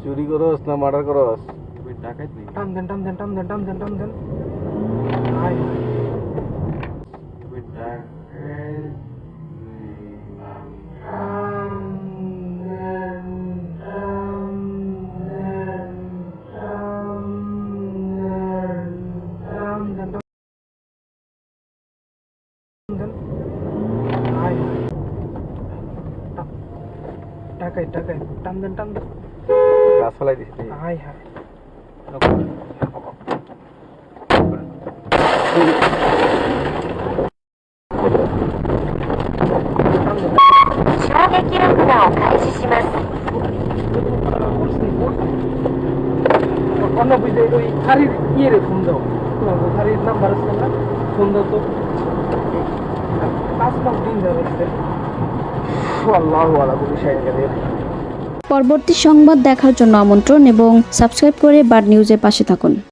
চুরি করস না মার্ডার করস? ডাকাত নেই। টান দেন টান দেন টান দেন টান দেন টান দেন। হাই টাকাই টাকাই টান দেন টান দেন। গাছ ফেলাই দিস তুই। হাই হাই衝撃爆弾を開始します。অন্য বুঝলে ওই খারির ইয়ে ফোন দাও, খারির নাম্বার আছে না, ফোন দাও তো। 5 মাস দিন যাবে। আল্লাহু আলা কুল্লি শাইইন কাদির। পরবর্তী সংবাদ দেখার জন্য আমন্ত্রণ এবং সাবস্ক্রাইব করে বার্ড নিউজের পাশে থাকুন।